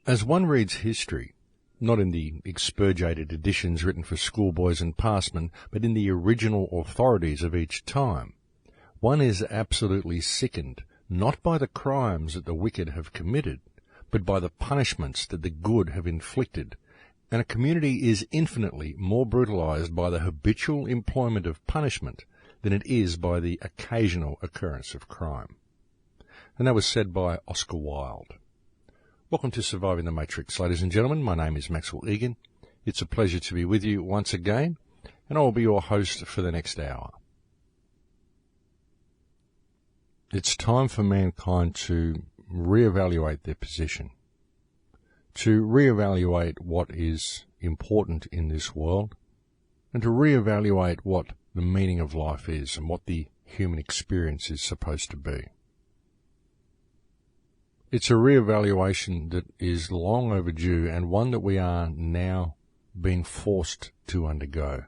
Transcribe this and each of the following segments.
As one reads history, not in the expurgated editions written for schoolboys and passmen, but in the original authorities of each time, one is absolutely sickened, not by the crimes that the wicked have committed, but by the punishments that the good have inflicted, and a community is infinitely more brutalized by the habitual employment of punishment than it is by the occasional occurrence of crime. And that was said by Oscar Wilde. Welcome to Surviving the Matrix, ladies and gentlemen. My name is Maxwell Igan. It's a pleasure to be with you once again, and I will be your host for the next hour. It's time for mankind to re-evaluate their position, to re-evaluate what is important in this world, and to re-evaluate what the meaning of life is and what the human experience is supposed to be. It's a re-evaluation that is long overdue and one that we are now being forced to undergo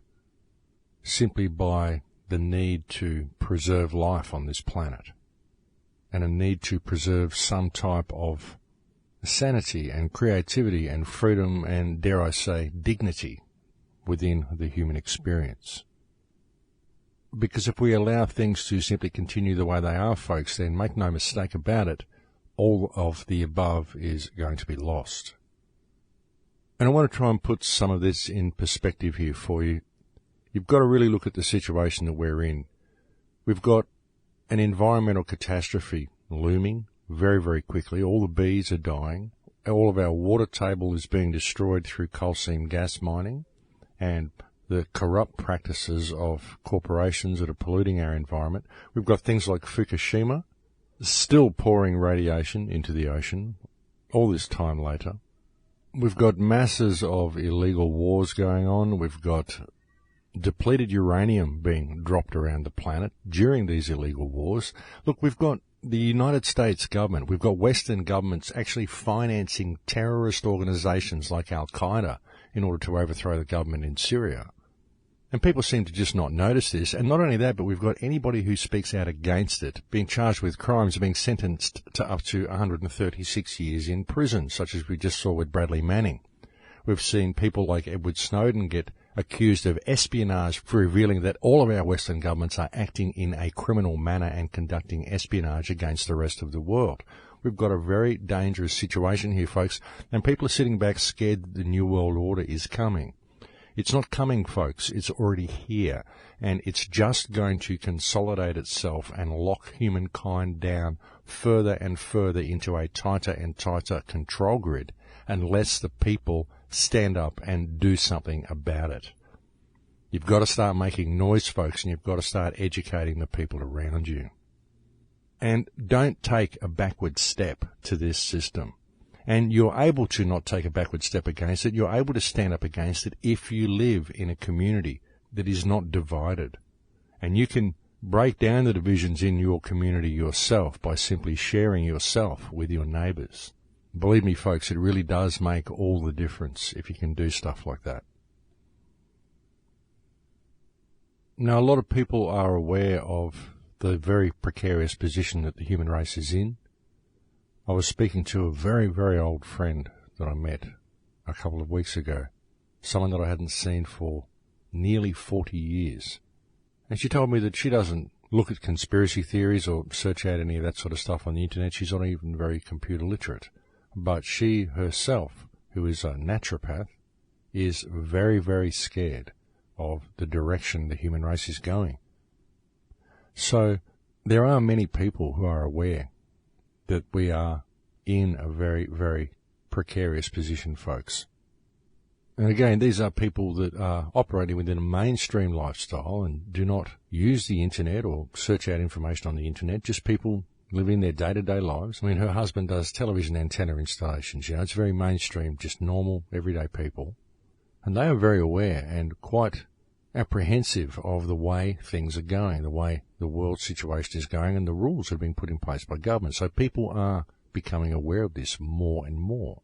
simply by the need to preserve life on this planet and a need to preserve some type of sanity and creativity and freedom and, dare I say, dignity within the human experience. Because if we allow things to simply continue the way they are, folks, then make no mistake about it, all of the above is going to be lost. And I want to try and put some of this in perspective here for you. You've got to really look at the situation that we're in. We've got an environmental catastrophe looming very, very quickly. All the bees are dying. All of our water table is being destroyed through coal seam gas mining and the corrupt practices of corporations that are polluting our environment. We've got things like Fukushima, still pouring radiation into the ocean, all this time later. We've got masses of illegal wars going on. We've got depleted uranium being dropped around the planet during these illegal wars. Look, we've got the United States government, we've got Western governments actually financing terrorist organizations like Al-Qaeda in order to overthrow the government in Syria. And people seem to just not notice this. And not only that, but we've got anybody who speaks out against it being charged with crimes, being sentenced to up to 136 years in prison, such as we just saw with Bradley Manning. We've seen people like Edward Snowden get accused of espionage for revealing that all of our Western governments are acting in a criminal manner and conducting espionage against the rest of the world. We've got a very dangerous situation here, folks, and people are sitting back scared that the New World Order is coming. It's not coming, folks. It's already here, and it's just going to consolidate itself and lock humankind down further and further into a tighter and tighter control grid unless the people stand up and do something about it. You've got to start making noise, folks, and you've got to start educating the people around you. And don't take a backward step to this system. And you're able to not take a backward step against it. You're able to stand up against it if you live in a community that is not divided. And you can break down the divisions in your community yourself by simply sharing yourself with your neighbours. Believe me, folks, it really does make all the difference if you can do stuff like that. Now, a lot of people are aware of the very precarious position that the human race is in. I was speaking to a very, very old friend that I met a couple of weeks ago, someone that I hadn't seen for nearly 40 years. And she told me that she doesn't look at conspiracy theories or search out any of that sort of stuff on the internet. She's not even very computer literate. But she herself, who is a naturopath, is very, very scared of the direction the human race is going. So there are many people who are aware that we are in a very, very precarious position, folks. And again, these are people that are operating within a mainstream lifestyle and do not use the internet or search out information on the internet, just people living their day-to-day lives. I mean, her husband does television antenna installations, you know, it's very mainstream, just normal, everyday people. And they are very aware and quite apprehensive of the way things are going, the way the world situation is going, and the rules that are being put in place by government. So people are becoming aware of this more and more.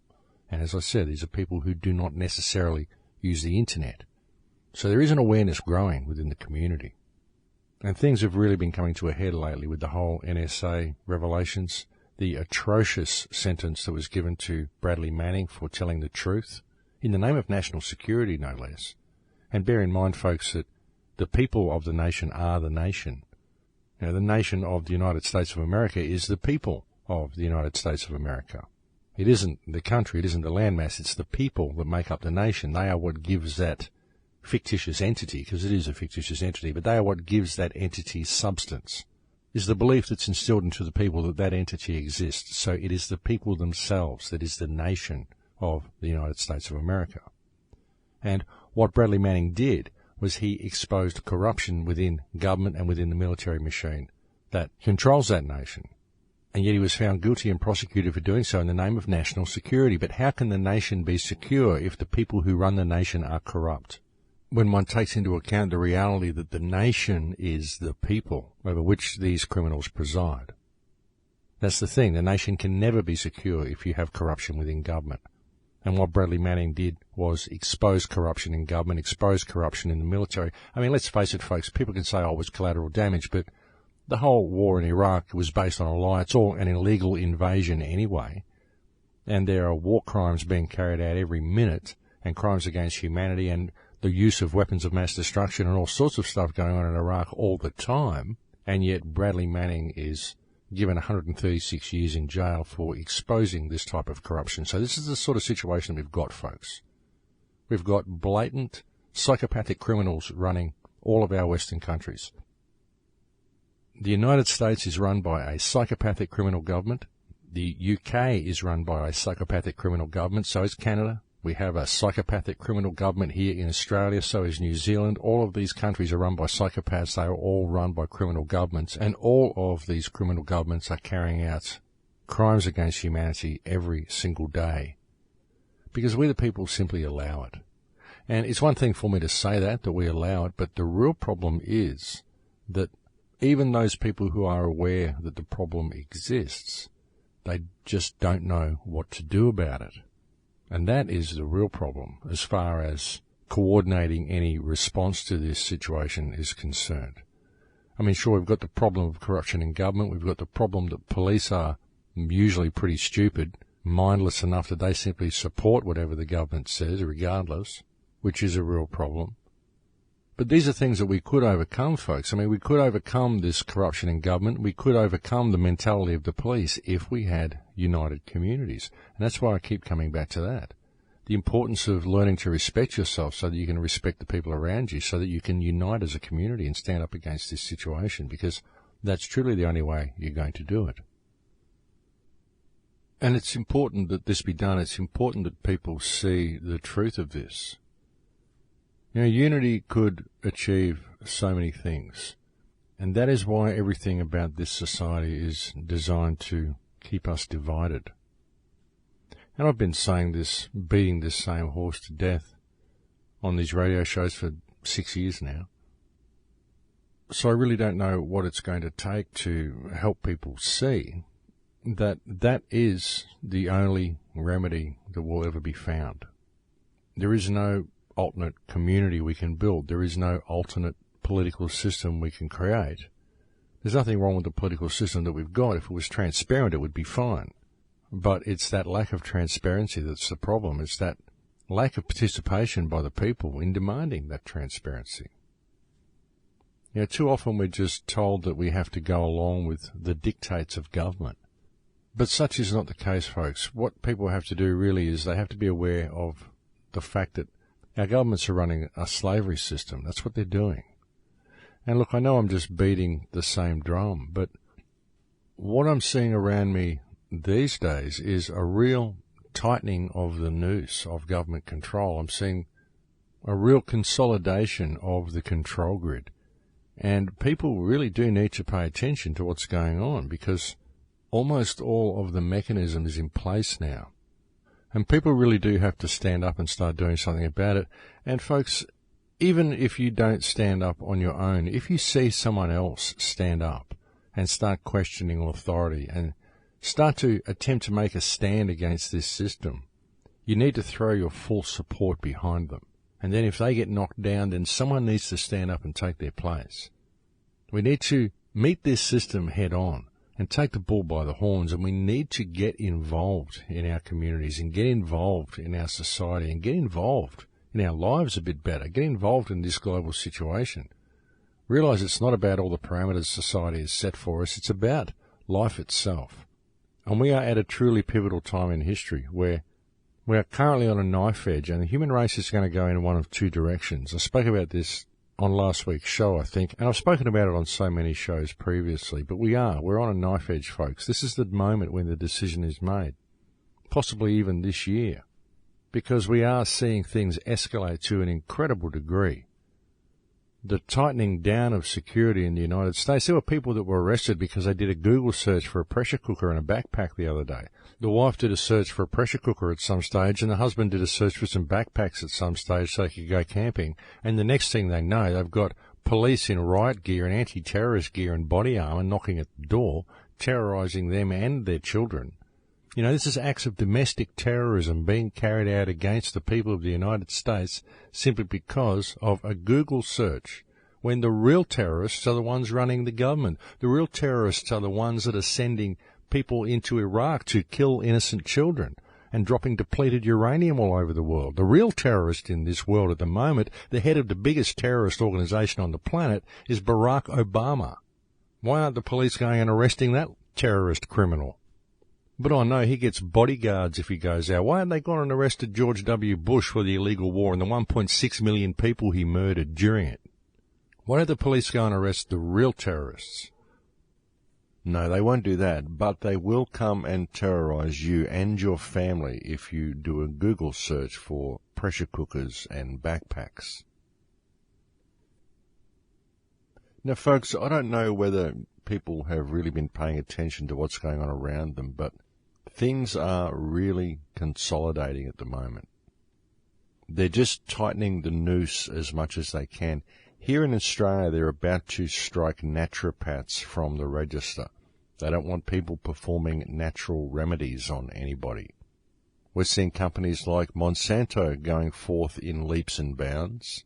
And as I said, these are people who do not necessarily use the internet. So there is an awareness growing within the community. And things have really been coming to a head lately with the whole NSA revelations. the atrocious sentence that was given to Bradley Manning for telling the truth, in the name of national security, no less. And bear in mind, folks, that the people of the nation are the nation. You know, the nation of the United States of America is the people of the United States of America. It isn't the country, it isn't the landmass, it's the people that make up the nation. They are what gives that fictitious entity, because it is a fictitious entity, but they are what gives that entity substance. Is the belief that's instilled into the people that that entity exists. So it is the people themselves that is the nation of the United States of America. And what Bradley Manning did was he exposed corruption within government and within the military machine that controls that nation. And yet he was found guilty and prosecuted for doing so in the name of national security. But how can the nation be secure if the people who run the nation are corrupt? When one takes into account the reality that the nation is the people over which these criminals preside. That's the thing. The nation can never be secure if you have corruption within government. And what Bradley Manning did was expose corruption in government, expose corruption in the military. I mean, let's face it, folks, people can say, oh, it was collateral damage, but the whole war in Iraq was based on a lie. It's all an illegal invasion anyway. And there are war crimes being carried out every minute, and crimes against humanity, and the use of weapons of mass destruction and all sorts of stuff going on in Iraq all the time, and yet Bradley Manning is given 136 years in jail for exposing this type of corruption. So this is the sort of situation we've got, folks. We've got blatant psychopathic criminals running all of our Western countries. The United States is run by a psychopathic criminal government. The UK is run by a psychopathic criminal government. So is Canada. We have a psychopathic criminal government here in Australia, so is New Zealand. All of these countries are run by psychopaths. They are all run by criminal governments, and all of these criminal governments are carrying out crimes against humanity every single day because we the people simply allow it. And it's one thing for me to say that we allow it, but the real problem is that even those people who are aware that the problem exists, they just don't know what to do about it. And that is the real problem as far as coordinating any response to this situation is concerned. I mean, sure, we've got the problem of corruption in government. We've got the problem that police are usually pretty stupid, mindless enough that they simply support whatever the government says, regardless, which is a real problem. But these are things that we could overcome, folks. I mean, we could overcome this corruption in government. We could overcome the mentality of the police if we had united communities. And that's why I keep coming back to that. The importance of learning to respect yourself so that you can respect the people around you, so that you can unite as a community and stand up against this situation, because that's truly the only way you're going to do it. And it's important that this be done. It's important that people see the truth of this. You know, unity could achieve so many things, and that is why everything about this society is designed to keep us divided. And I've been saying this, beating this same horse to death on these radio shows for 6 years now. So I really don't know what it's going to take to help people see that that is the only remedy that will ever be found. There is no alternate community we can build. There is no alternate political system we can create. There's nothing wrong with the political system that we've got. If it was transparent, it would be fine. But it's that lack of transparency that's the problem. It's that lack of participation by the people in demanding that transparency. You know, too often we're just told that we have to go along with the dictates of government. But such is not the case, folks. What people have to do really is they have to be aware of the fact that our governments are running a slavery system. That's what they're doing. And look, I know I'm just beating the same drum, but what I'm seeing around me these days is a real tightening of the noose of government control. I'm seeing a real consolidation of the control grid. And people really do need to pay attention to what's going on, because almost all of the mechanism is in place now. And people really do have to stand up and start doing something about it. And folks, even if you don't stand up on your own, if you see someone else stand up and start questioning authority and start to attempt to make a stand against this system, you need to throw your full support behind them. And then if they get knocked down, then someone needs to stand up and take their place. We need to meet this system head on and take the bull by the horns, and we need to get involved in our communities and get involved in our society and get involved in our lives a bit better, get involved in this global situation. Realise it's not about all the parameters society has set for us, it's about life itself. And we are at a truly pivotal time in history where we are currently on a knife edge, and the human race is going to go in one of two directions. I spoke about this on last week's show, I think, and I've spoken about it on so many shows previously, but we're on a knife edge, folks. This is the moment when the decision is made, possibly even this year, because we are seeing things escalate to an incredible degree. The tightening down of security in the United States. There were people that were arrested because they did a Google search for a pressure cooker in a backpack the other day. The wife did a search for a pressure cooker at some stage, and the husband did a search for some backpacks at some stage so they could go camping. And the next thing they know, they've got police in riot gear and anti-terrorist gear and body armour knocking at the door, terrorising them and their children. You know, this is acts of domestic terrorism being carried out against the people of the United States simply because of a Google search, when the real terrorists are the ones running the government. The real terrorists are the ones that are sending people into Iraq to kill innocent children and dropping depleted uranium all over the world. The real terrorist in this world at the moment, the head of the biggest terrorist organisation on the planet, is Barack Obama. Why aren't the police going and arresting that terrorist criminal? But I know he gets bodyguards if he goes out. Why haven't they gone and arrested George W. Bush for the illegal war and the 1.6 million people he murdered during it? Why don't the police go and arrest the real terrorists? No, they won't do that, but they will come and terrorise you and your family if you do a Google search for pressure cookers and backpacks. Now, folks, I don't know whether people have really been paying attention to what's going on around them, but things are really consolidating at the moment. They're just tightening the noose as much as they can. Here in Australia, they're about to strike naturopaths from the register. They don't want people performing natural remedies on anybody. We're seeing companies like Monsanto going forth in leaps and bounds,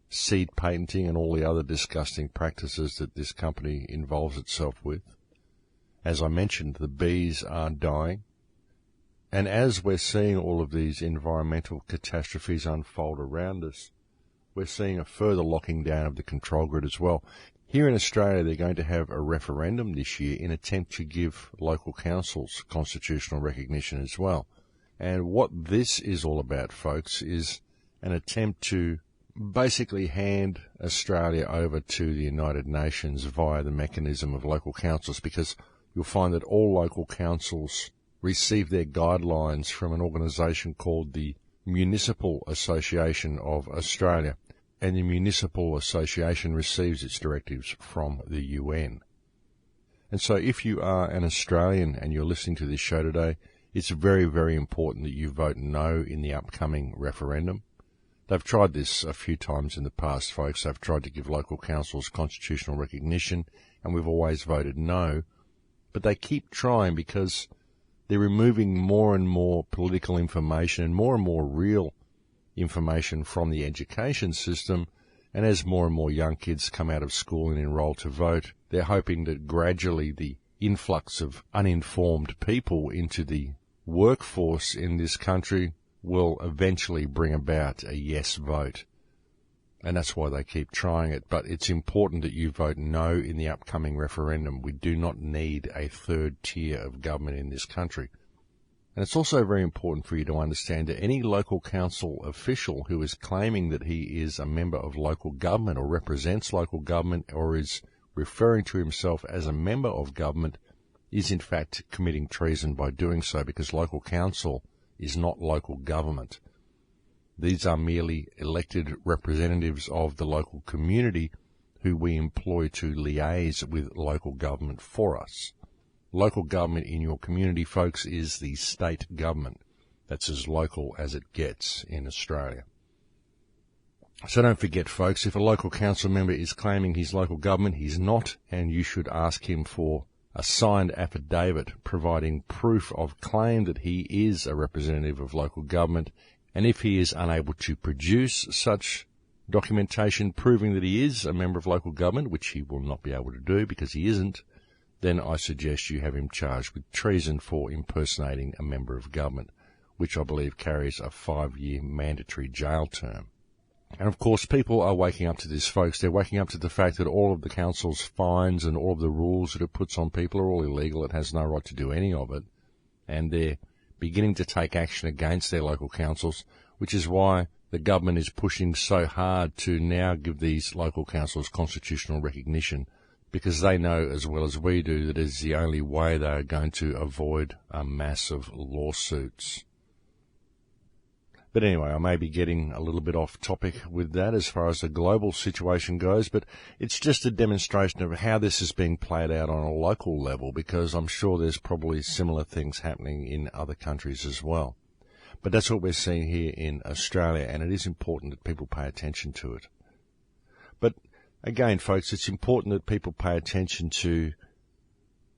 seed patenting and all the other disgusting practices that this company involves itself with. As I mentioned, the bees are dying. And as we're seeing all of these environmental catastrophes unfold around us, we're seeing a further locking down of the control grid as well. Here in Australia, they're going to have a referendum this year in attempt to give local councils constitutional recognition as well. And what this is all about, folks, is an attempt to basically hand Australia over to the United Nations via the mechanism of local councils, because you'll find that all local councils receive their guidelines from an organisation called the Municipal Association of Australia, and the Municipal Association receives its directives from the UN. And so if you are an Australian and you're listening to this show today, it's very, very important that you vote no in the upcoming referendum. They've tried this a few times in the past, folks. They've tried to give local councils constitutional recognition, and we've always voted no. But they keep trying because they're removing more and more political information and more real information from the education system. And as more and more young kids come out of school and enroll to vote, they're hoping that gradually the influx of uninformed people into the workforce in this country will eventually bring about a yes vote. And that's why they keep trying it. But it's important that you vote no in the upcoming referendum. We do not need a third tier of government in this country. And it's also very important for you to understand that any local council official who is claiming that he is a member of local government or represents local government or is referring to himself as a member of government is in fact committing treason by doing so, because local council is not local government. These are merely elected representatives of the local community who we employ to liaise with local government for us. Local government in your community, folks, is the state government. That's as local as it gets in Australia. So don't forget, folks, if a local council member is claiming he's local government, he's not, and you should ask him for a signed affidavit providing proof of claim that he is a representative of local government. And if he is unable to produce such documentation proving that he is a member of local government, which he will not be able to do because he isn't, then I suggest you have him charged with treason for impersonating a member of government, which I believe carries a 5-year mandatory jail term. And of course, people are waking up to this, folks. They're waking up to the fact that all of the council's fines and all of the rules that it puts on people are all illegal. It has no right to do any of it. And they're beginning to take action against their local councils, which is why the government is pushing so hard to now give these local councils constitutional recognition, because they know as well as we do that it's the only way they are going to avoid a mass of lawsuits. But anyway, I may be getting a little bit off topic with that as far as the global situation goes, but it's just a demonstration of how this is being played out on a local level, because I'm sure there's probably similar things happening in other countries as well. But that's what we're seeing here in Australia, and it is important that people pay attention to it. But again, folks, it's important that people pay attention to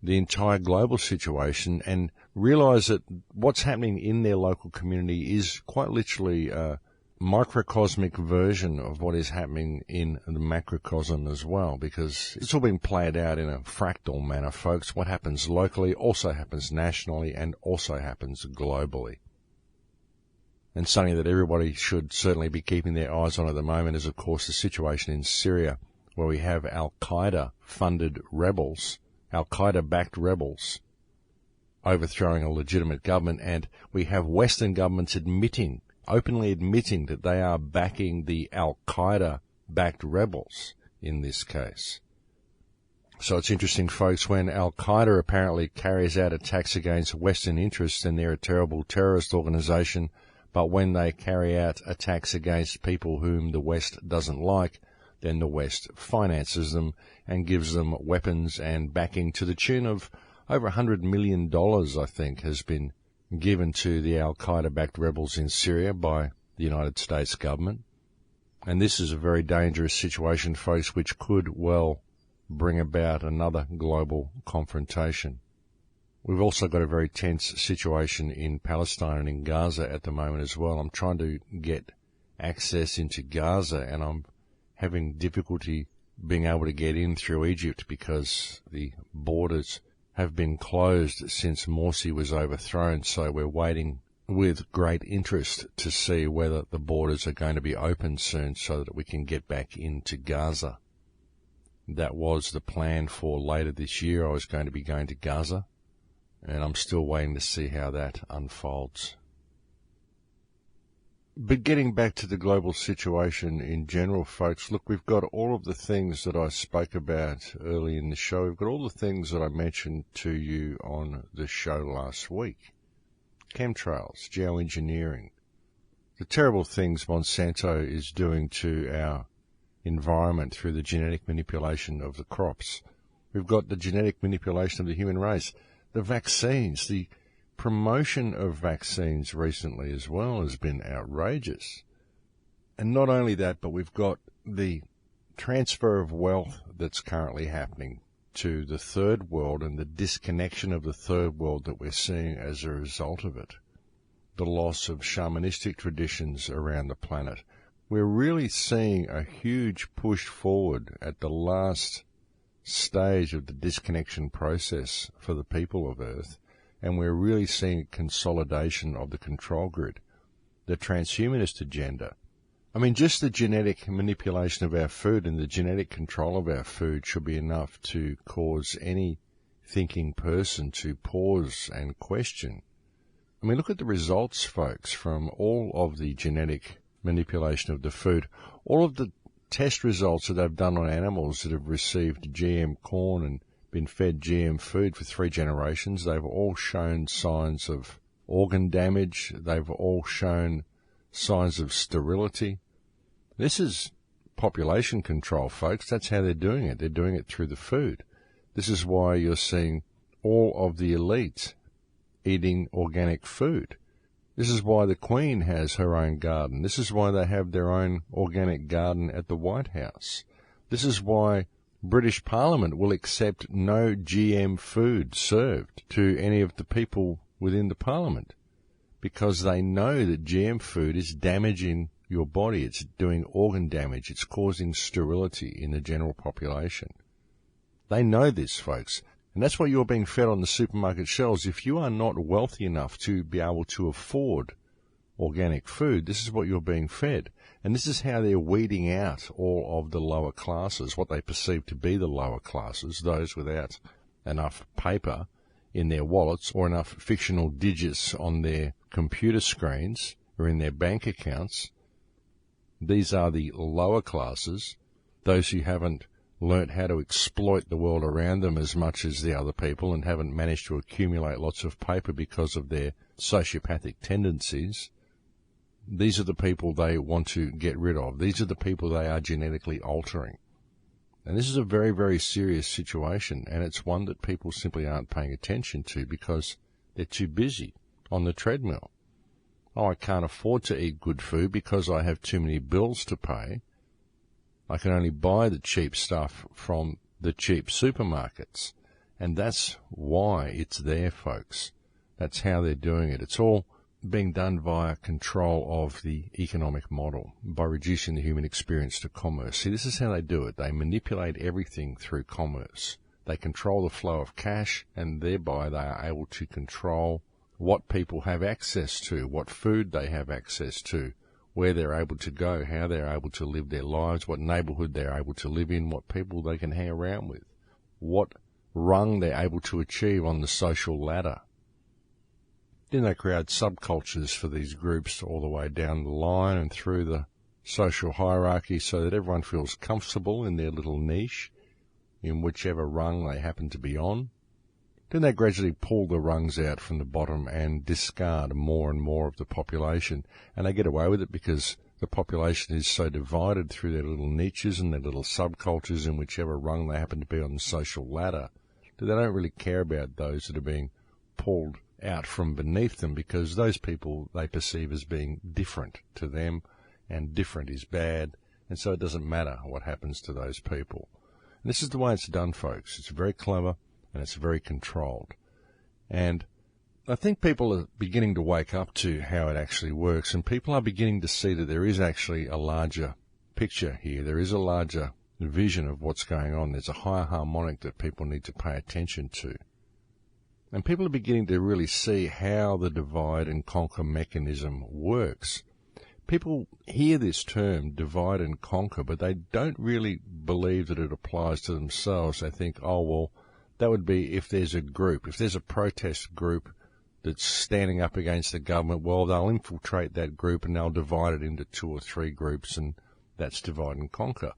the entire global situation and realise that what's happening in their local community is quite literally a microcosmic version of what is happening in the macrocosm as well, because it's all been played out in a fractal manner, folks. What happens locally also happens nationally and also happens globally. And something that everybody should certainly be keeping their eyes on at the moment is, of course, the situation in Syria, where we have Al-Qaeda-funded rebels, Al-Qaeda-backed rebels, overthrowing a legitimate government, and we have Western governments openly admitting that they are backing the Al-Qaeda-backed rebels in this case. So it's interesting, folks, when Al-Qaeda apparently carries out attacks against Western interests, then they're a terrible terrorist organization. But when they carry out attacks against people whom the West doesn't like, then the West finances them and gives them weapons and backing to the tune of over $100 million, I think, has been given to the Al-Qaeda-backed rebels in Syria by the United States government. And this is a very dangerous situation, folks, which could well bring about another global confrontation. We've also got a very tense situation in Palestine and in Gaza at the moment as well. I'm trying to get access into Gaza, and I'm having difficulty being able to get in through Egypt because the borders have been closed since Morsi was overthrown. So we're waiting with great interest to see whether the borders are going to be open soon so that we can get back into Gaza. That was the plan for later this year. I was going to be going to Gaza, and I'm still waiting to see how that unfolds. But getting back to the global situation in general, folks, look, we've got all of the things that I spoke about early in the show. We've got all the things that I mentioned to you on the show last week. Chemtrails, geoengineering, the terrible things Monsanto is doing to our environment through the genetic manipulation of the crops. We've got the genetic manipulation of the human race. The vaccines, the promotion of vaccines recently as well has been outrageous. And not only that, but we've got the transfer of wealth that's currently happening to the third world and the disconnection of the third world that we're seeing as a result of it. The loss of shamanistic traditions around the planet. We're really seeing a huge push forward at the last stage of the disconnection process for the people of Earth, and we're really seeing a consolidation of the control grid, the transhumanist agenda. I mean, just the genetic manipulation of our food and the genetic control of our food should be enough to cause any thinking person to pause and question. I mean, look at the results, folks, from all of the genetic manipulation of the food, all of the test results that they've done on animals that have received GM corn and been fed GM food for 3 generations. They've all shown signs of organ damage. They've all shown signs of sterility. This is population control, folks. That's how they're doing it. They're doing it through the food. This is why you're seeing all of the elites eating organic food. This is why the Queen has her own garden. This is why they have their own organic garden at the White House. This is why British Parliament will accept no GM food served to any of the people within the Parliament, because they know that GM food is damaging your body. It's doing organ damage. It's causing sterility in the general population. They know this, folks. And that's what you're being fed on the supermarket shelves. If you are not wealthy enough to be able to afford organic food, this is what you're being fed. And this is how they're weeding out all of the lower classes, what they perceive to be the lower classes, those without enough paper in their wallets or enough fictional digits on their computer screens or in their bank accounts. These are the lower classes, those who haven't learnt how to exploit the world around them as much as the other people and haven't managed to accumulate lots of paper because of their sociopathic tendencies. These are the people they want to get rid of. These are the people they are genetically altering. And this is a very, very serious situation, and it's one that people simply aren't paying attention to because they're too busy on the treadmill. Oh, I can't afford to eat good food because I have too many bills to pay. I can only buy the cheap stuff from the cheap supermarkets. And that's why it's there, folks. That's how they're doing it. It's all being done via control of the economic model, by reducing the human experience to commerce. See, this is how they do it. They manipulate everything through commerce. They control the flow of cash, and thereby they are able to control what people have access to, what food they have access to, where they're able to go, how they're able to live their lives, what neighbourhood they're able to live in, what people they can hang around with, what rung they're able to achieve on the social ladder. Then they create subcultures for these groups all the way down the line and through the social hierarchy so that everyone feels comfortable in their little niche, in whichever rung they happen to be on. Then they gradually pull the rungs out from the bottom and discard more and more of the population. And they get away with it because the population is so divided through their little niches and their little subcultures in whichever rung they happen to be on the social ladder, that they don't really care about those that are being pulled out from beneath them, because those people they perceive as being different to them, and different is bad, and so it doesn't matter what happens to those people. And this is the way it's done, folks. It's very clever, and it's very controlled. And I think people are beginning to wake up to how it actually works, and people are beginning to see that there is actually a larger picture here. There is a larger vision of what's going on. There's a higher harmonic that people need to pay attention to. And people are beginning to really see how the divide and conquer mechanism works. People hear this term, divide and conquer, but they don't really believe that it applies to themselves. They think, oh, well, that would be if there's a group, if there's a protest group that's standing up against the government, well, they'll infiltrate that group and they'll divide it into 2 or 3 groups, and that's divide and conquer.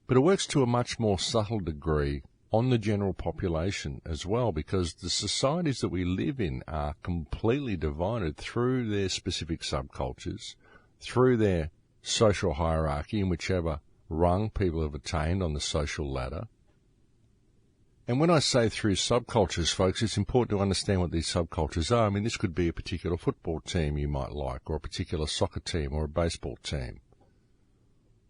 But it works to a much more subtle degree on the general population as well, because the societies that we live in are completely divided through their specific subcultures, through their social hierarchy in whichever rung people have attained on the social ladder. And when I say through subcultures, folks, it's important to understand what these subcultures are. I mean, this could be a particular football team you might like, or a particular soccer team, or a baseball team.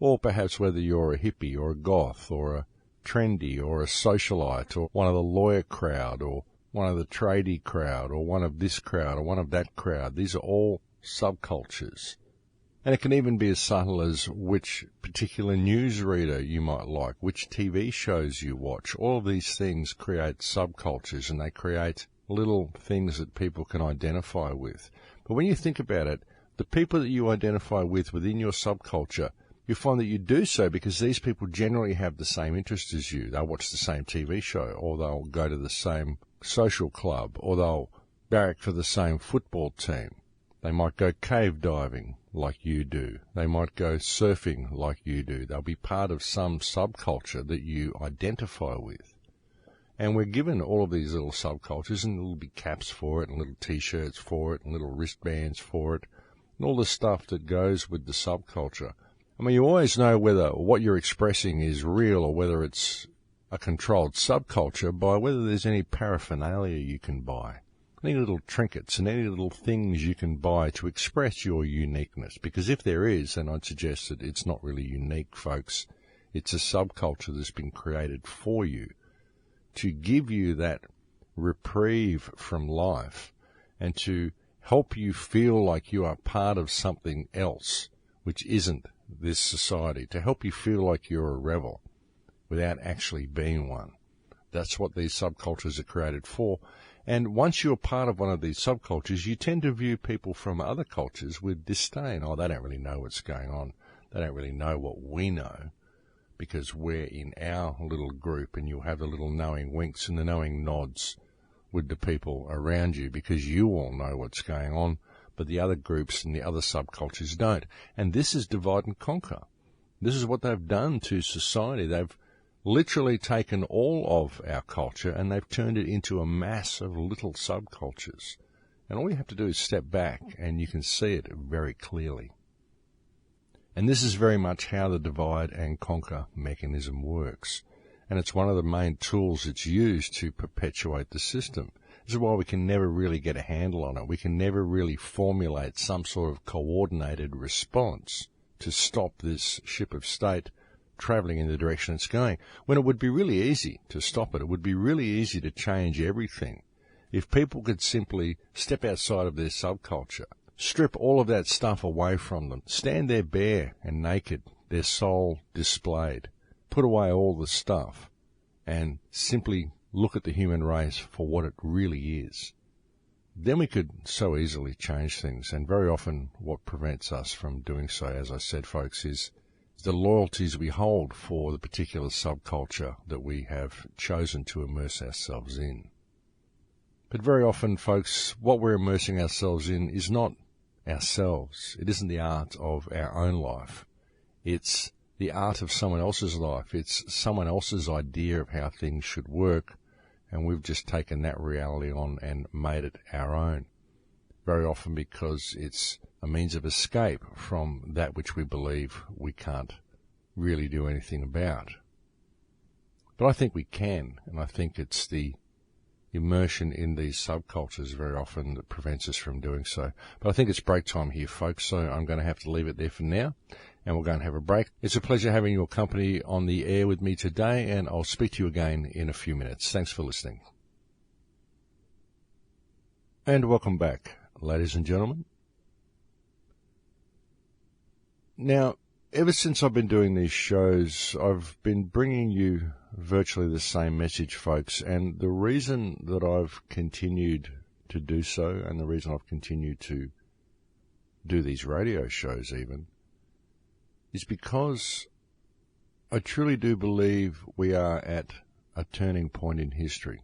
Or perhaps whether you're a hippie, or a goth, or a trendy, or a socialite, or one of the lawyer crowd, or one of the tradie crowd, or one of this crowd, or one of that crowd. These are all subcultures. And it can even be as subtle as which particular newsreader you might like, which TV shows you watch. All of these things create subcultures, and they create little things that people can identify with. But when you think about it, the people that you identify with within your subculture, you find that you do so because these people generally have the same interests as you. They'll watch the same TV show, or they'll go to the same social club, or they'll barrack for the same football team. They might go cave diving like you do. They might go surfing like you do. They'll be part of some subculture that you identify with. And we're given all of these little subcultures, and there'll be caps for it, and little T-shirts for it, and little wristbands for it, and all the stuff that goes with the subculture. I mean, you always know whether what you're expressing is real or whether it's a controlled subculture by whether there's any paraphernalia you can buy. Any little trinkets and any little things you can buy to express your uniqueness. Because if there is, then I'd suggest that it's not really unique, folks. It's a subculture that's been created for you to give you that reprieve from life and to help you feel like you are part of something else which isn't this society, to help you feel like you're a rebel without actually being one. That's what these subcultures are created for. And once you're part of one of these subcultures, you tend to view people from other cultures with disdain. Oh, they don't really know what's going on. They don't really know what we know, because we're in our little group, and you'll have the little knowing winks and the knowing nods with the people around you, because you all know what's going on, but the other groups and the other subcultures don't. And this is divide and conquer. This is what they've done to society. They've literally taken all of our culture and they've turned it into a mass of little subcultures. And all you have to do is step back and you can see it very clearly. And this is very much how the divide and conquer mechanism works. And it's one of the main tools that's used to perpetuate the system. This is why we can never really get a handle on it. We can never really formulate some sort of coordinated response to stop this ship of state travelling in the direction it's going, when it would be really easy to stop it. It would be really easy to change everything if people could simply step outside of their subculture, strip all of that stuff away from them, stand there bare and naked, their soul displayed, put away all the stuff, and simply look at the human race for what it really is. Then we could so easily change things, and very often what prevents us from doing so, as I said, folks, is the loyalties we hold for the particular subculture that we have chosen to immerse ourselves in. But very often, folks, what we're immersing ourselves in is not ourselves. It isn't the art of our own life. It's the art of someone else's life. It's someone else's idea of how things should work, and we've just taken that reality on and made it our own. Very often because it's a means of escape from that which we believe we can't really do anything about. But I think we can, and I think it's the immersion in these subcultures very often that prevents us from doing so. But I think it's break time here, folks, so I'm going to have to leave it there for now, and we'll go and have a break. It's a pleasure having your company on the air with me today, and I'll speak to you again in a few minutes. Thanks for listening. And welcome back, ladies and gentlemen. Now, ever since I've been doing these shows, I've been bringing you virtually the same message, folks, and the reason that I've continued to do so, and the reason I've continued to do these radio shows even, is because I truly do believe we are at a turning point in history.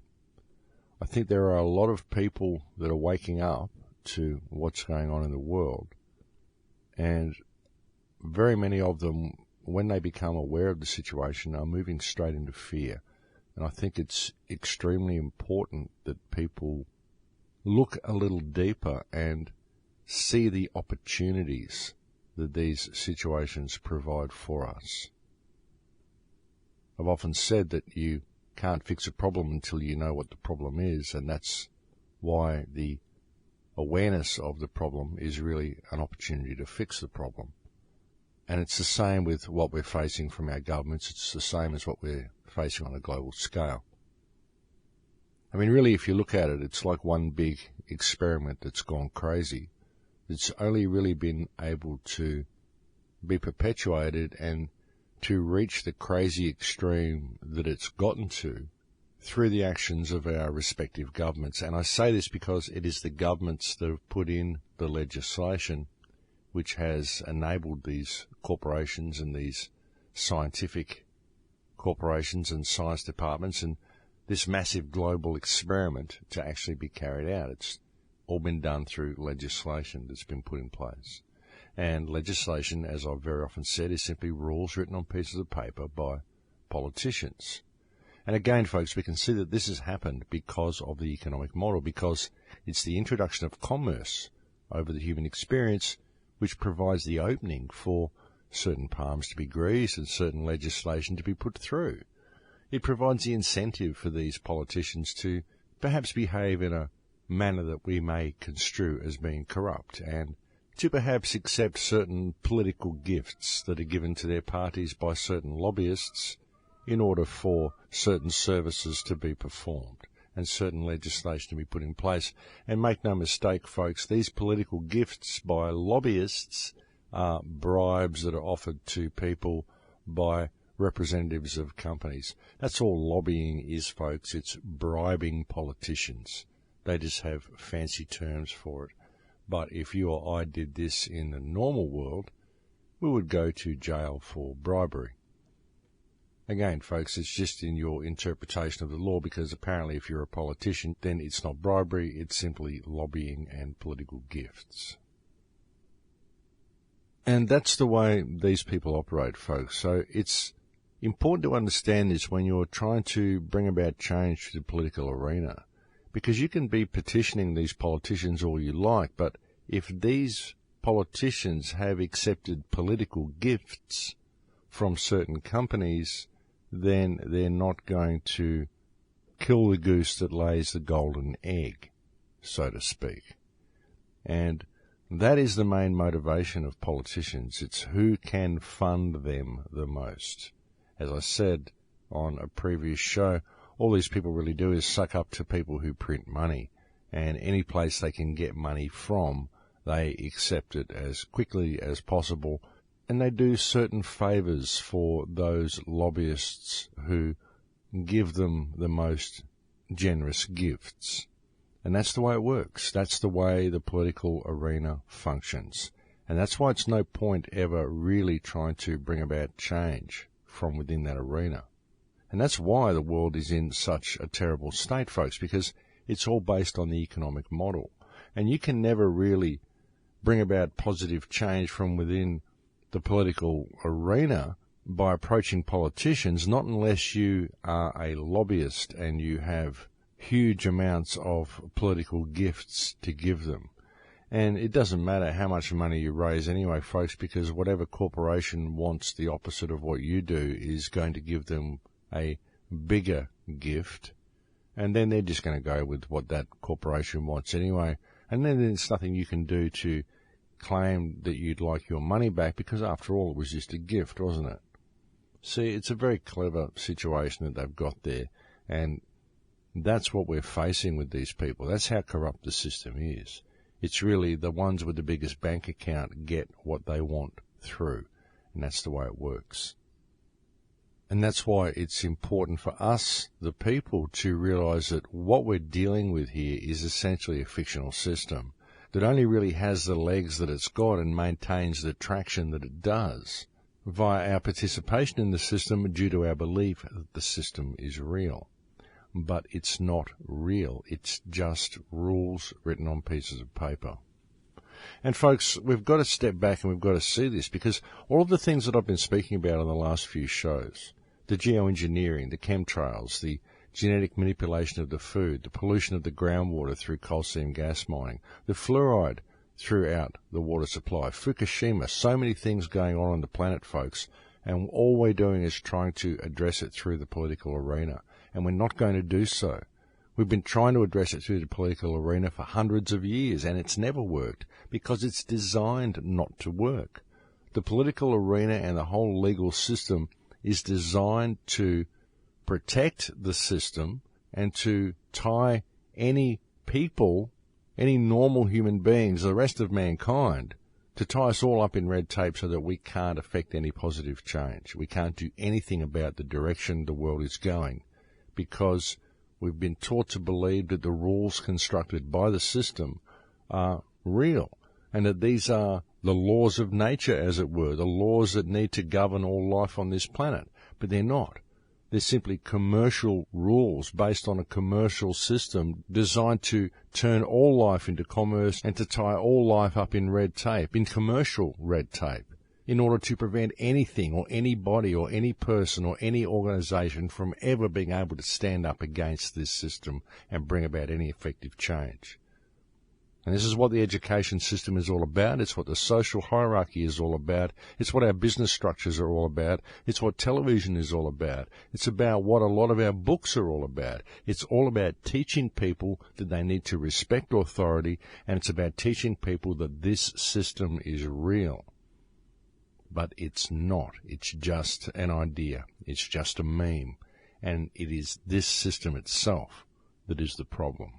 I think there are a lot of people that are waking up to what's going on in the world, and very many of them, when they become aware of the situation, are moving straight into fear. And I think it's extremely important that people look a little deeper and see the opportunities that these situations provide for us. I've often said that you can't fix a problem until you know what the problem is, and that's why the awareness of the problem is really an opportunity to fix the problem. And it's the same with what we're facing from our governments. It's the same as what we're facing on a global scale. I mean, really, if you look at it, it's like one big experiment that's gone crazy. It's only really been able to be perpetuated and to reach the crazy extreme that it's gotten to through the actions of our respective governments. And I say this because it is the governments that have put in the legislation which has enabled these corporations and these scientific corporations and science departments and this massive global experiment to actually be carried out. It's all been done through legislation that's been put in place. And legislation, as I've very often said, is simply rules written on pieces of paper by politicians. And again, folks, we can see that this has happened because of the economic model, because it's the introduction of commerce over the human experience which provides the opening for certain palms to be greased and certain legislation to be put through. It provides the incentive for these politicians to perhaps behave in a manner that we may construe as being corrupt, and to perhaps accept certain political gifts that are given to their parties by certain lobbyists in order for certain services to be performed and certain legislation to be put in place. And make no mistake, folks, these political gifts by lobbyists are bribes that are offered to people by representatives of companies. That's all lobbying is, folks. It's bribing politicians. They just have fancy terms for it. But if you or I did this in the normal world, we would go to jail for bribery. Again, folks, it's just in your interpretation of the law, because apparently if you're a politician, then it's not bribery, it's simply lobbying and political gifts. And that's the way these people operate, folks. So it's important to understand this when you're trying to bring about change to the political arena, because you can be petitioning these politicians all you like, but if these politicians have accepted political gifts from certain companies, then they're not going to kill the goose that lays the golden egg, so to speak. And that is the main motivation of politicians. It's who can fund them the most. As I said on a previous show, all these people really do is suck up to people who print money, and any place they can get money from, they accept it as quickly as possible. And they do certain favours for those lobbyists who give them the most generous gifts. And that's the way it works. That's the way the political arena functions. And that's why it's no point ever really trying to bring about change from within that arena. And that's why the world is in such a terrible state, folks, because it's all based on the economic model. And you can never really bring about positive change from within the political arena by approaching politicians, not unless you are a lobbyist and you have huge amounts of political gifts to give them. And it doesn't matter how much money you raise anyway, folks, because whatever corporation wants the opposite of what you do is going to give them a bigger gift, and then they're just going to go with what that corporation wants anyway. And then there's nothing you can do to claim that you'd like your money back, because after all, it was just a gift, wasn't it? See, it's a very clever situation that they've got there, and that's what we're facing with these people. That's how corrupt the system is. It's really the ones with the biggest bank account get what they want through, and that's the way it works. And that's why it's important for us, the people, to realise that what we're dealing with here is essentially a fictional system that only really has the legs that it's got and maintains the traction that it does via our participation in the system due to our belief that the system is real. But it's not real. It's just rules written on pieces of paper. And folks, we've got to step back and we've got to see this, because all of the things that I've been speaking about in the last few shows, the geoengineering, the chemtrails, the genetic manipulation of the food, the pollution of the groundwater through coal seam gas mining, the fluoride throughout the water supply, Fukushima, so many things going on the planet, folks, and all we're doing is trying to address it through the political arena, and we're not going to do so. We've been trying to address it through the political arena for hundreds of years, and it's never worked, because it's designed not to work. The political arena and the whole legal system is designed to protect the system and to tie any people, any normal human beings, the rest of mankind, to tie us all up in red tape so that we can't affect any positive change. We can't do anything about the direction the world is going, because we've been taught to believe that the rules constructed by the system are real, and that these are the laws of nature, as it were, the laws that need to govern all life on this planet. But they're not. They're simply commercial rules based on a commercial system designed to turn all life into commerce and to tie all life up in red tape, in commercial red tape, in order to prevent anything or anybody or any person or any organisation from ever being able to stand up against this system and bring about any effective change. And this is what the education system is all about. It's what the social hierarchy is all about. It's what our business structures are all about. It's what television is all about. It's about what a lot of our books are all about. It's all about teaching people that they need to respect authority, and it's about teaching people that this system is real. But it's not. It's just an idea. It's just a meme. And it is this system itself that is the problem.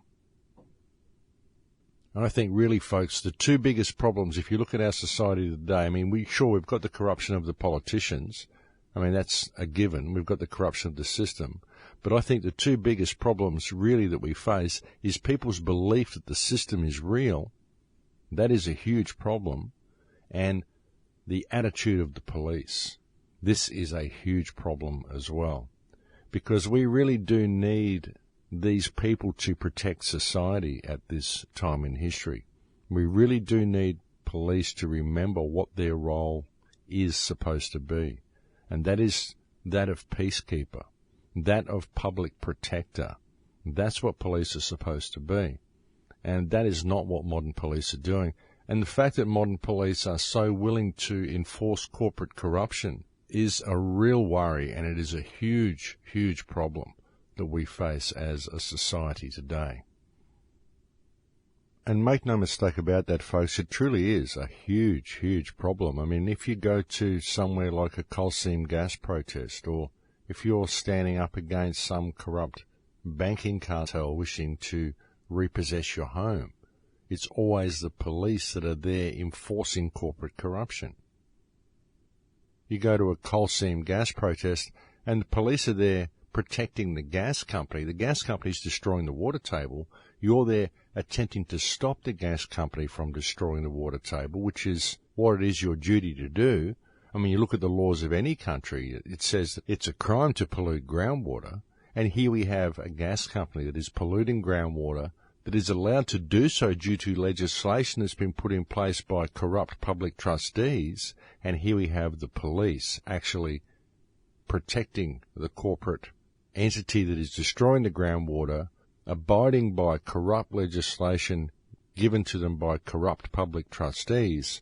And I think really, folks, the two biggest problems, if you look at our society today, I mean, we've got the corruption of the politicians, I mean, that's a given. We've got the corruption of the system. But I think the two biggest problems really that we face is people's belief that the system is real. That is a huge problem. And the attitude of the police. This is a huge problem as well. Because we really do need these people to protect society at this time in history. We really do need police to remember what their role is supposed to be. And that is that of peacekeeper, that of public protector. That's what police are supposed to be. And that is not what modern police are doing. And the fact that modern police are so willing to enforce corporate corruption is a real worry, and it is a huge, huge problem that we face as a society today. And make no mistake about that, folks, it truly is a huge, huge problem. I mean, if you go to somewhere like a coal seam gas protest, or if you're standing up against some corrupt banking cartel wishing to repossess your home, it's always the police that are there enforcing corporate corruption. You go to a coal seam gas protest and the police are there protecting the gas company. The gas company's destroying the water table. You're there attempting to stop the gas company from destroying the water table, which is what it is your duty to do. I mean, you look at the laws of any country, it says that it's a crime to pollute groundwater, and here we have a gas company that is polluting groundwater, that is allowed to do so due to legislation that's been put in place by corrupt public trustees, and here we have the police actually protecting the corporate entity that is destroying the groundwater, abiding by corrupt legislation given to them by corrupt public trustees,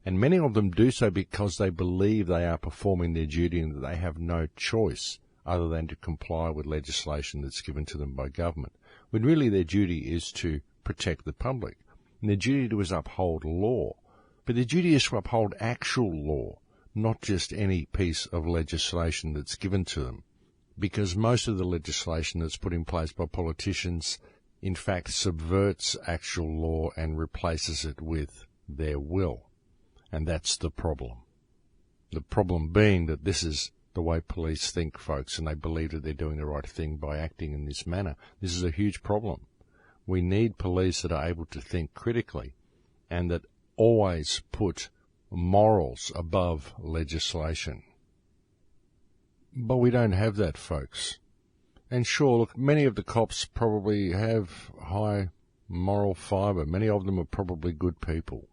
and many of them do so because they believe they are performing their duty and that they have no choice other than to comply with legislation that's given to them by government, when really their duty is to protect the public. And their duty is to uphold law, but their duty is to uphold actual law, not just any piece of legislation that's given to them, because most of the legislation that's put in place by politicians in fact subverts actual law and replaces it with their will. And that's the problem. The problem being that this is the way police think, folks, and they believe that they're doing the right thing by acting in this manner. This is a huge problem. We need police that are able to think critically and that always put morals above legislation. But we don't have that, folks. And sure, look, many of the cops probably have high moral fibre. Many of them are probably good people.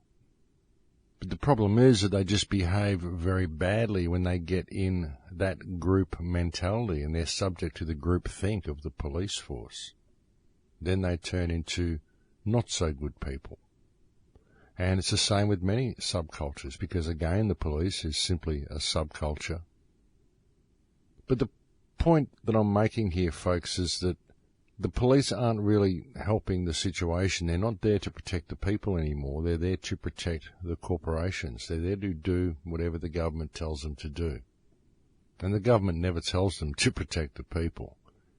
But the problem is that they just behave very badly when they get in that group mentality and they're subject to the group think of the police force. Then they turn into not so good people. And it's the same with many subcultures, because again, the police is simply a subculture. But the point that I'm making here, folks, is that the police aren't really helping the situation. They're not there to protect the people anymore. They're there to protect the corporations. They're there to do whatever the government tells them to do. And the government never tells them to protect the people.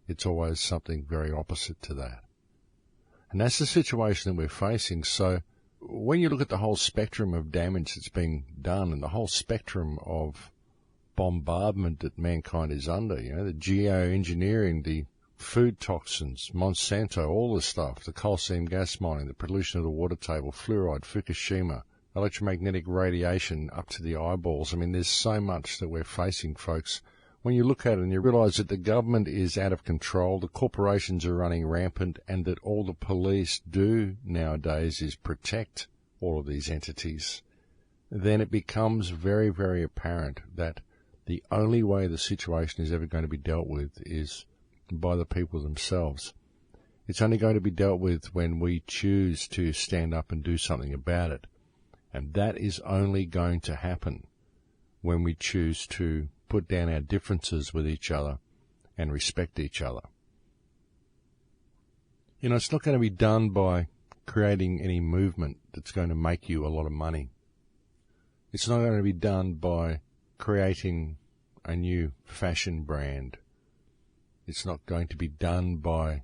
It's always something very opposite to that. And that's the situation that we're facing. So when you look at the whole spectrum of damage that's been done and the whole spectrum of bombardment that mankind is under, you know, the geoengineering, the food toxins, Monsanto, all the stuff, the coal seam gas mining, the pollution of the water table, fluoride, Fukushima, electromagnetic radiation up to the eyeballs. I mean, there's so much that we're facing, folks. When you look at it and you realize that the government is out of control, the corporations are running rampant, and that all the police do nowadays is protect all of these entities, then it becomes very, very apparent that the only way the situation is ever going to be dealt with is by the people themselves. It's only going to be dealt with when we choose to stand up and do something about it. And that is only going to happen when we choose to put down our differences with each other and respect each other. You know, it's not going to be done by creating any movement that's going to make you a lot of money. It's not going to be done by creating a new fashion brand. It's not going to be done by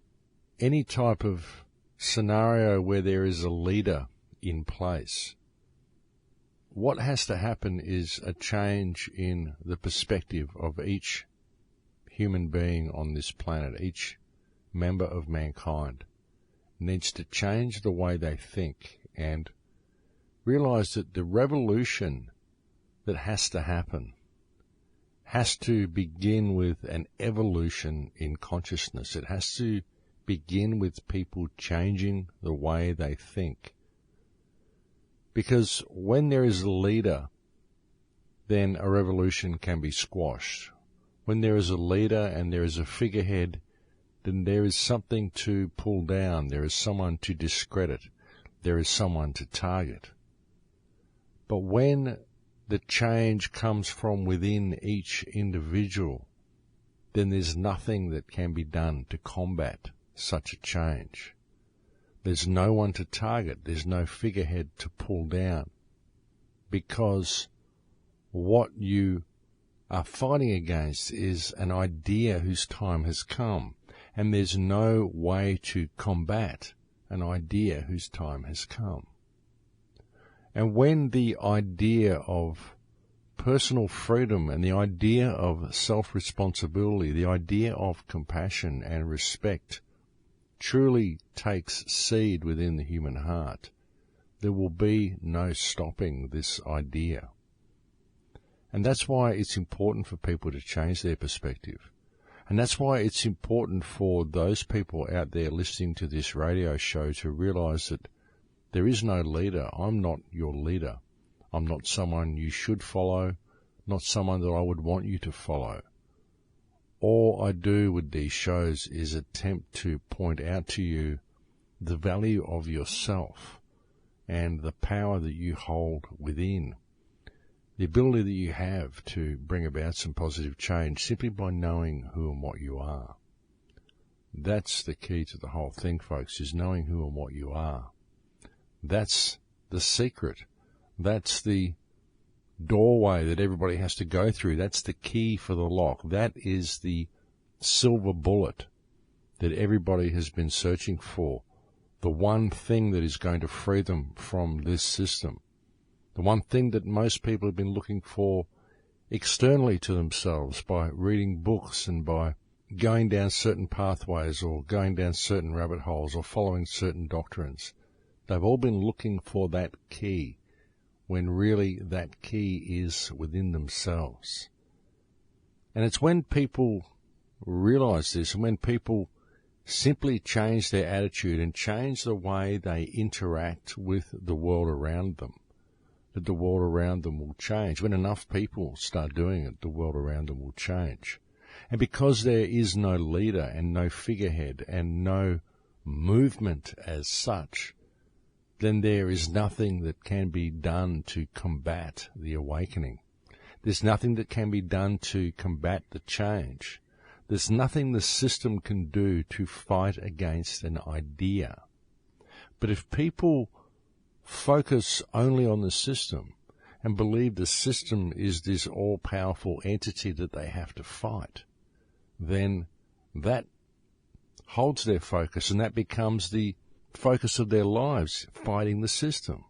any type of scenario where there is a leader in place. what has to happen is a change in the perspective of each human being on this planet. Each member of mankind needs to change the way they think and realize that the revolution that has to happen has to begin with an evolution in consciousness. It has to begin with people changing the way they think. Because when there is a leader, then a revolution can be squashed. When there is a leader and there is a figurehead, then there is something to pull down. There is someone to discredit. There is someone to target. But when the change comes from within each individual, then there's nothing that can be done to combat such a change. There's no one to target. There's no figurehead to pull down, because what you are fighting against is an idea whose time has come, and there's no way to combat an idea whose time has come. And when the idea of personal freedom and the idea of self-responsibility, the idea of compassion and respect truly takes seed within the human heart, there will be no stopping this idea. And that's why it's important for people to change their perspective. And that's why it's important for those people out there listening to this radio show to realize that there is no leader. I'm not your leader. I'm not someone you should follow, not someone that I would want you to follow. All I do with these shows is attempt to point out to you the value of yourself and the power that you hold within, the ability that you have to bring about some positive change simply by knowing who and what you are. That's the key to the whole thing, folks, is knowing who and what you are. That's the secret. That's the doorway that everybody has to go through. That's the key for the lock. That is the silver bullet that everybody has been searching for. The one thing that is going to free them from this system. The one thing that most people have been looking for externally to themselves by reading books and by going down certain pathways or going down certain rabbit holes or following certain doctrines. They've all been looking for that key, when really that key is within themselves. And it's when people realize this, and when people simply change their attitude and change the way they interact with the world around them, that the world around them will change. When enough people start doing it, the world around them will change. And because there is no leader and no figurehead and no movement as such, then there is nothing that can be done to combat the awakening. There's nothing that can be done to combat the change. There's nothing the system can do to fight against an idea. But if people focus only on the system and believe the system is this all-powerful entity that they have to fight, then that holds their focus, and that becomes the focus of their lives, fighting the system.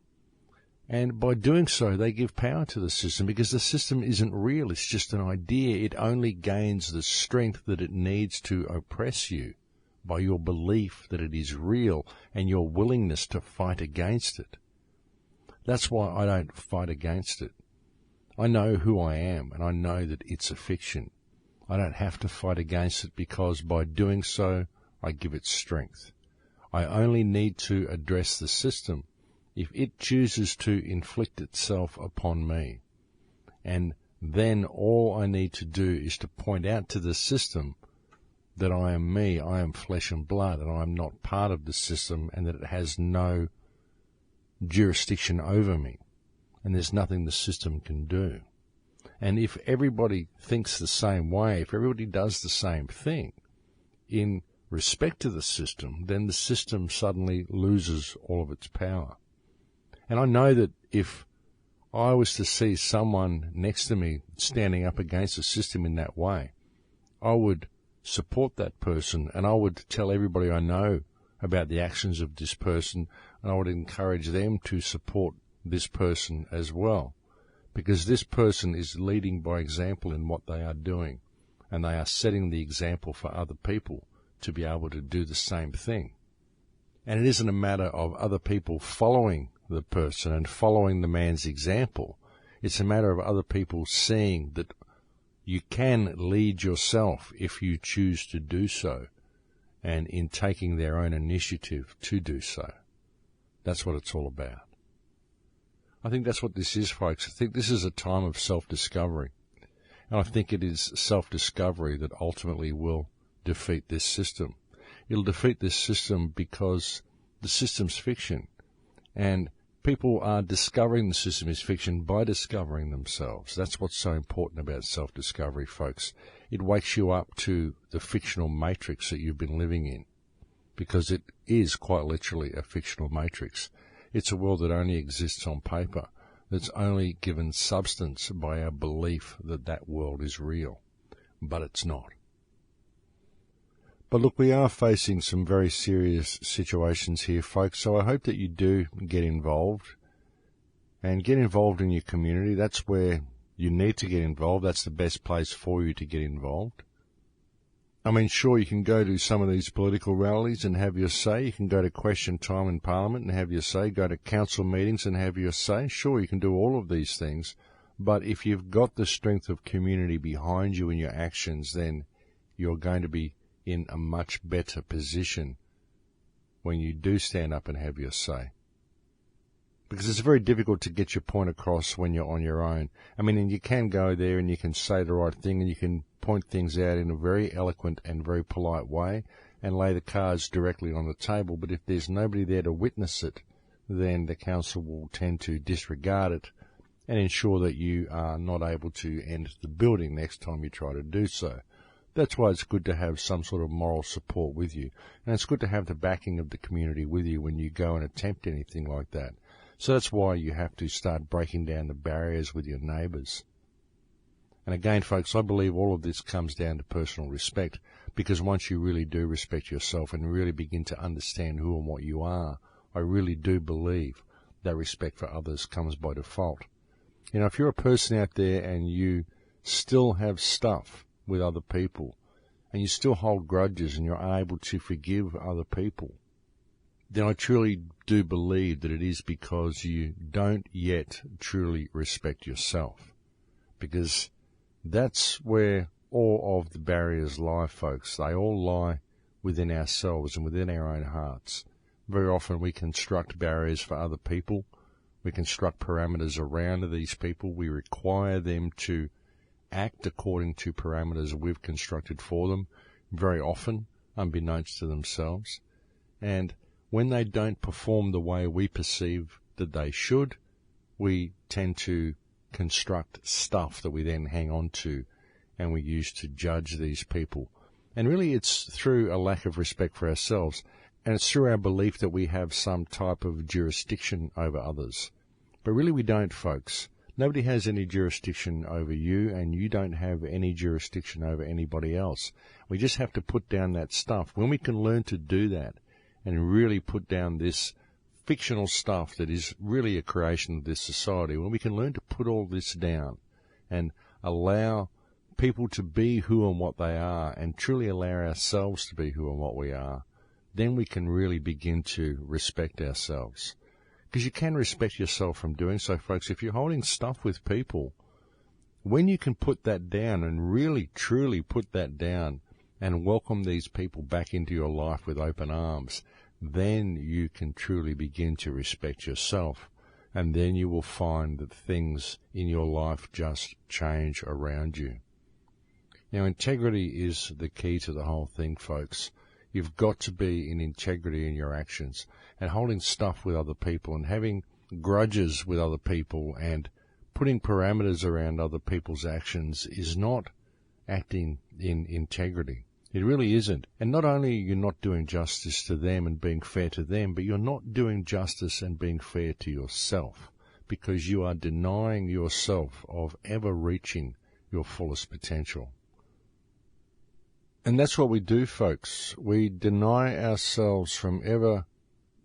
And by doing so, they give power to the system, because the system isn't real. It's just an idea. It only gains the strength that it needs to oppress you by your belief that it is real and your willingness to fight against it. That's why I don't fight against it. I know who I am, and I know that it's a fiction. I don't have to fight against it, because by doing so, I give it strength. I only need to address the system if it chooses to inflict itself upon me. And then all I need to do is to point out to the system that I am me, I am flesh and blood, and I am not part of the system, and that it has no jurisdiction over me, and there's nothing the system can do. And if everybody thinks the same way, if everybody does the same thing in respect to the system, then the system suddenly loses all of its power. And I know that if I was to see someone next to me standing up against the system in that way, I would support that person, and I would tell everybody I know about the actions of this person, and I would encourage them to support this person as well, because this person is leading by example in what they are doing, and they are setting the example for other people to be able to do the same thing. And it isn't a matter of other people following the person and following the man's example. It's a matter of other people seeing that you can lead yourself if you choose to do so, and in taking their own initiative to do so. That's what it's all about. I think that's what this is, folks. I think this is a time of self-discovery. And I think it is self-discovery that ultimately will defeat this system. It'll defeat this system because the system's fiction. And people are discovering the system is fiction by discovering themselves. That's what's so important about self-discovery, folks. It wakes you up to the fictional matrix that you've been living in, because it is quite literally a fictional matrix. It's a world that only exists on paper, that's only given substance by our belief that that world is real. But it's not. But look, we are facing some very serious situations here, folks, so I hope that you do get involved. And get involved in your community. That's where you need to get involved. That's the best place for you to get involved. I mean, sure, you can go to some of these political rallies and have your say. You can go to question time in Parliament and have your say. Go to council meetings and have your say. Sure, you can do all of these things. But if you've got the strength of community behind you in your actions, then you're going to be in a much better position when you do stand up and have your say. Because it's very difficult to get your point across when you're on your own. I mean, and you can go there and you can say the right thing and you can point things out in a very eloquent and very polite way and lay the cards directly on the table. But if there's nobody there to witness it, then the council will tend to disregard it and ensure that you are not able to enter the building next time you try to do so. That's why it's good to have some sort of moral support with you. And it's good to have the backing of the community with you when you go and attempt anything like that. So that's why you have to start breaking down the barriers with your neighbours. And again, folks, I believe all of this comes down to personal respect, because once you really do respect yourself and really begin to understand who and what you are, I really do believe that respect for others comes by default. You know, if you're a person out there and you still have stuff with other people and you still hold grudges and you're unable to forgive other people, then I truly do believe that it is because you don't yet truly respect yourself. Because that's where all of the barriers lie, folks. They all lie within ourselves and within our own hearts. Very often we construct barriers for other people. We construct parameters around these people. We require them to act according to parameters we've constructed for them, very often unbeknownst to themselves. And when they don't perform the way we perceive that they should, we tend to construct stuff that we then hang on to and we use to judge these people. And really it's through a lack of respect for ourselves, and it's through our belief that we have some type of jurisdiction over others. But really we don't, folks. Nobody has any jurisdiction over you, and you don't have any jurisdiction over anybody else. We just have to put down that stuff. When we can learn to do that, and really put down this fictional stuff that is really a creation of this society, when we can learn to put all this down and allow people to be who and what they are and truly allow ourselves to be who and what we are, then we can really begin to respect ourselves. Because you can respect yourself from doing so, folks. If you're holding stuff with people, when you can put that down and really truly put that down and welcome these people back into your life with open arms, then you can truly begin to respect yourself, and then you will find that things in your life just change around you. Now, integrity is the key to the whole thing, folks. You've got to be in integrity in your actions, and holding stuff with other people and having grudges with other people and putting parameters around other people's actions is not acting in integrity. It really isn't. And not only are you not doing justice to them and being fair to them, but you're not doing justice and being fair to yourself, because you are denying yourself of ever reaching your fullest potential. And that's what we do, folks. We deny ourselves from ever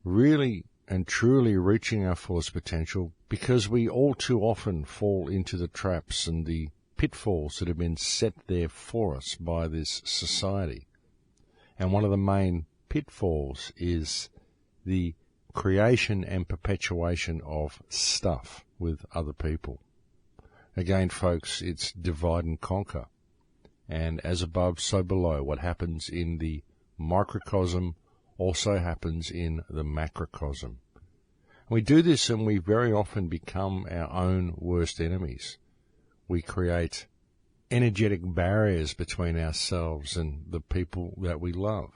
really and truly reaching our fullest potential, because we all too often fall into the traps and the pitfalls that have been set there for us by this society. And one of the main pitfalls is the creation and perpetuation of stuff with other people. Again, folks, it's divide and conquer. And as above, so below. What happens in the microcosm also happens in the macrocosm. We do this and we very often become our own worst enemies. We create energetic barriers between ourselves and the people that we love.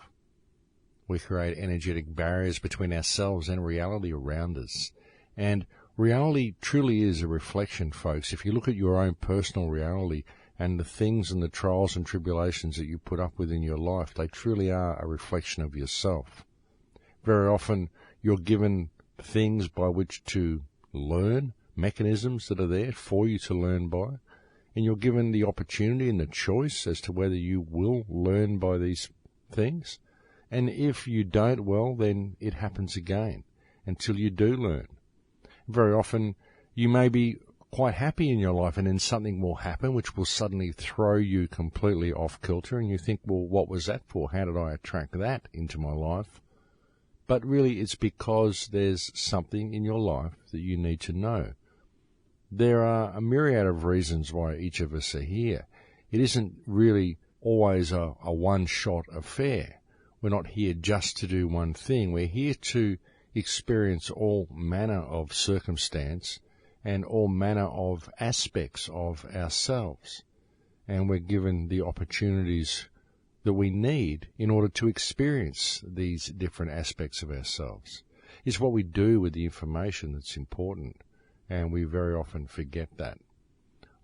We create energetic barriers between ourselves and reality around us. And reality truly is a reflection, folks. If you look at your own personal reality and the things and the trials and tribulations that you put up with in your life, they truly are a reflection of yourself. Very often you're given things by which to learn, mechanisms that are there for you to learn by, and you're given the opportunity and the choice as to whether you will learn by these things. And if you don't, well, then it happens again until you do learn. Very often you may be quite happy in your life, and then something will happen which will suddenly throw you completely off kilter, and you think, well, what was that for? How did I attract that into my life? But really it's because there's something in your life that you need to know. There are a myriad of reasons why each of us are here. It isn't really always a one-shot affair. We're not here just to do one thing. We're here to experience all manner of circumstance and all manner of aspects of ourselves. And we're given the opportunities that we need in order to experience these different aspects of ourselves. It's what we do with the information that's important, and we very often forget that.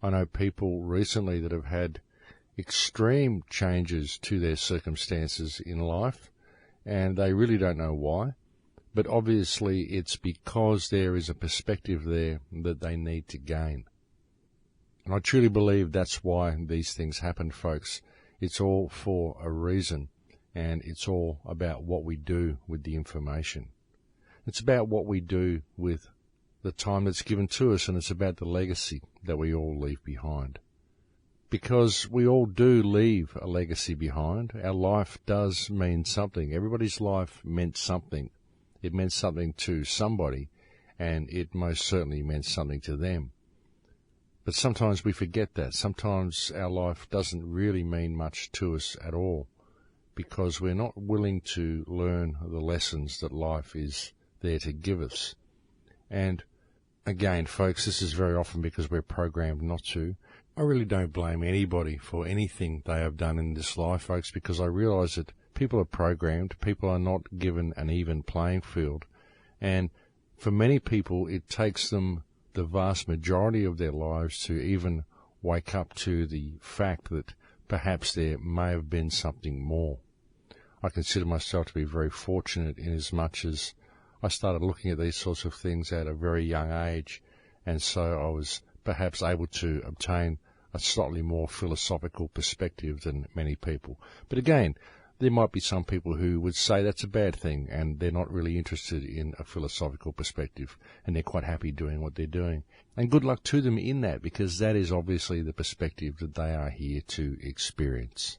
I know people recently that have had extreme changes to their circumstances in life, and they really don't know why. But obviously it's because there is a perspective there that they need to gain. And I truly believe that's why these things happen, folks. It's all for a reason, and it's all about what we do with the information. It's about what we do with the time that's given to us, and it's about the legacy that we all leave behind. Because we all do leave a legacy behind. Our life does mean something. Everybody's life meant something. It meant something to somebody, and it most certainly meant something to them. But sometimes we forget that. Sometimes our life doesn't really mean much to us at all, because we're not willing to learn the lessons that life is there to give us. And again, folks, this is very often because we're programmed not to. I really don't blame anybody for anything they have done in this life, folks, because I realize that people are programmed. People are not given an even playing field. And for many people, it takes them the vast majority of their lives to even wake up to the fact that perhaps there may have been something more. I consider myself to be very fortunate in as much as I started looking at these sorts of things at a very young age, and so I was perhaps able to obtain a slightly more philosophical perspective than many people. But again, there might be some people who would say that's a bad thing, and they're not really interested in a philosophical perspective, and they're quite happy doing what they're doing. And good luck to them in that, because that is obviously the perspective that they are here to experience.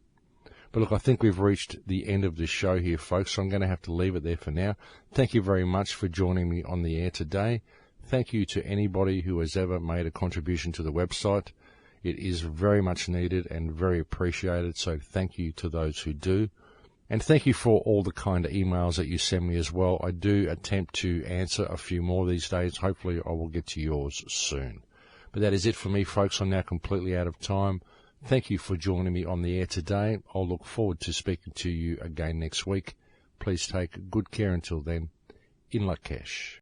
But look, I think we've reached the end of this show here, folks, so I'm going to have to leave it there for now. Thank you very much for joining me on the air today. Thank you to anybody who has ever made a contribution to the website. It is very much needed and very appreciated, so thank you to those who do. And thank you for all the kind emails that you send me as well. I do attempt to answer a few more these days. Hopefully I will get to yours soon. But that is it for me, folks. I'm now completely out of time. Thank you for joining me on the air today. I'll look forward to speaking to you again next week. Please take good care until then. In Lakesh.